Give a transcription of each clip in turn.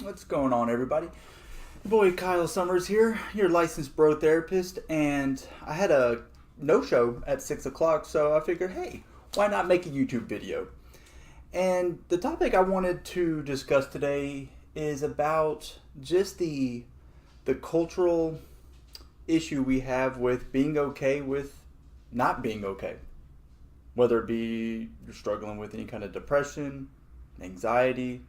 What's going on, everybody? Your boy Kyle Summers here, your licensed bro therapist, and I had a no-show at 6 o'clock, so I figured, hey, why not make a YouTube video? And the topic I wanted to discuss today is about just the cultural issue we have with being okay with not being okay. Whether it be you're struggling with any kind of depression, anxiety,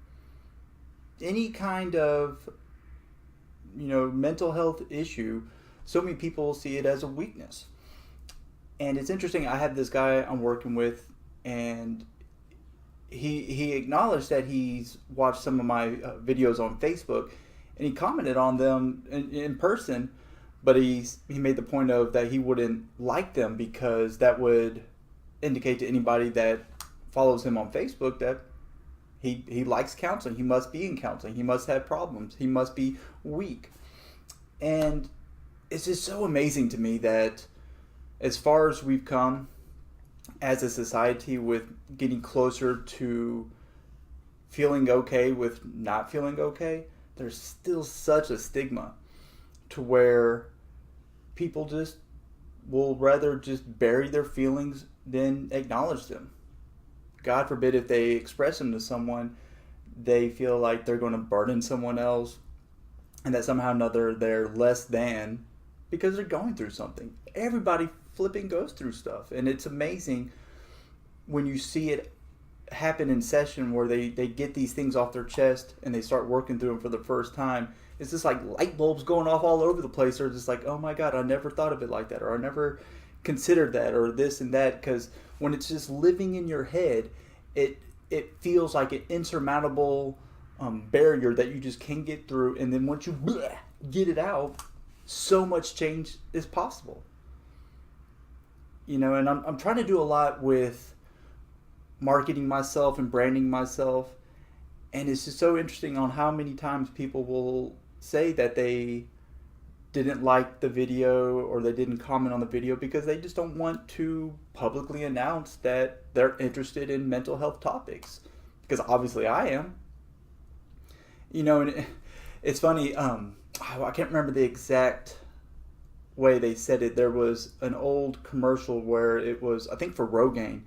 any kind of mental health issue, so many people see it as a weakness. And it's interesting, I have this guy I'm working with, and he acknowledged that he's watched some of my videos on Facebook, and he commented on them in person, but he made the point of that he wouldn't like them because that would indicate to anybody that follows him on Facebook that he likes counseling. He must be in counseling. He must have problems. He must be weak. And it's just so amazing to me that as far as we've come as a society with getting closer to feeling okay with not feeling okay, there's still such a stigma to where people just will rather just bury their feelings than acknowledge them. God forbid if they express them to someone, they feel like they're going to burden someone else and that somehow or another they're less than because they're going through something. Everybody flipping goes through stuff, and it's amazing when you see it happen in session where they get these things off their chest and they start working through them for the first time. It's just like light bulbs going off all over the place. They're just like, oh my God, I never thought of it like that, or I never considered that, or this and that. Because when it's just living in your head, it feels like an insurmountable barrier that you just can't get through. And then once you get it out, so much change is possible. And I'm trying to do a lot with marketing myself and branding myself. And it's just so interesting on how many times people will say that they didn't like the video or they didn't comment on the video because they just don't want to publicly announce that they're interested in mental health topics. Because obviously I am. And it's funny, I can't remember the exact way they said it. There was an old commercial where it was, I think, for Rogaine,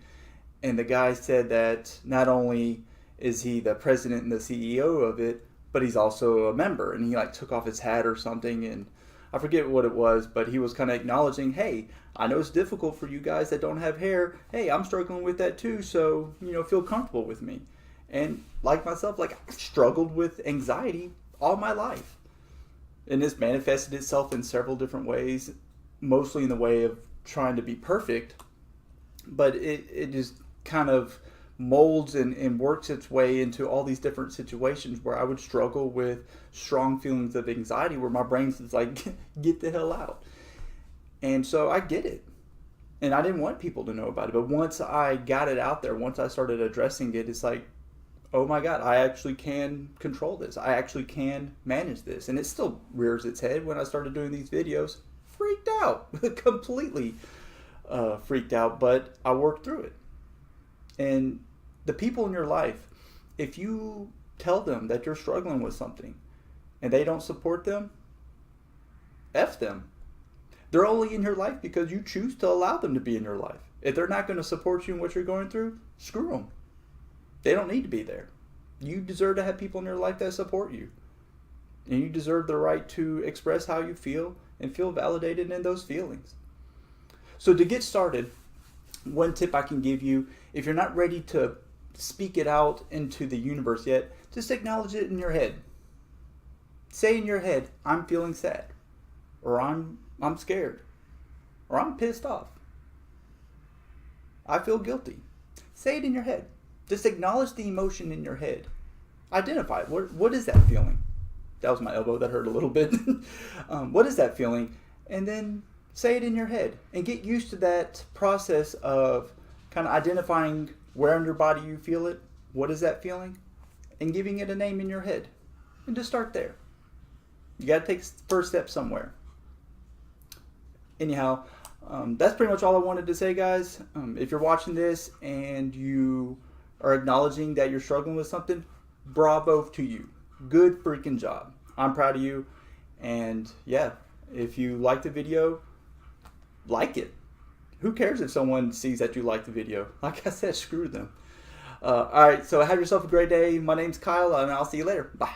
and the guy said that not only is he the president and the CEO of it, but he's also a member, and he took off his hat or something, and I forget what it was, but he was kind of acknowledging, hey, I know it's difficult for you guys that don't have hair. Hey, I'm struggling with that too, so feel comfortable with me. And like myself, I've struggled with anxiety all my life. And this manifested itself in several different ways, mostly in the way of trying to be perfect. But it just kind of molds and works its way into all these different situations where I would struggle with strong feelings of anxiety where my brain's just like, get the hell out. And so I get it. And I didn't want people to know about it. But once I got it out there, once I started addressing it, it's like, oh my God, I actually can control this. I actually can manage this. And it still rears its head when I started doing these videos. Freaked out. Completely freaked out. But I worked through it. And the people in your life, if you tell them that you're struggling with something and they don't support them, F them. They're only in your life because you choose to allow them to be in your life. If they're not going to support you in what you're going through, screw them. They don't need to be there. You deserve to have people in your life that support you. And you deserve the right to express how you feel and feel validated in those feelings. So to get started, one tip I can give you, if you're not ready to speak it out into the universe yet, just acknowledge it in your head. Say in your head, I'm feeling sad, or I'm scared, or I'm pissed off. I feel guilty. Say it in your head. Just acknowledge the emotion in your head. Identify it. What is that feeling? That was my elbow that hurt a little bit. What is that feeling? And then say it in your head and get used to that process of kind of identifying where in your body you feel it, what is that feeling, and giving it a name in your head. And just start there. You got to take the first step somewhere. Anyhow, that's pretty much all I wanted to say, guys. If you're watching this and you are acknowledging that you're struggling with something, bravo to you. Good freaking job. I'm proud of you. And yeah, if you like the video, like it. Who cares if someone sees that you like the video? Like I said, screw them. All right, so have yourself a great day. My name's Kyle, and I'll see you later. Bye.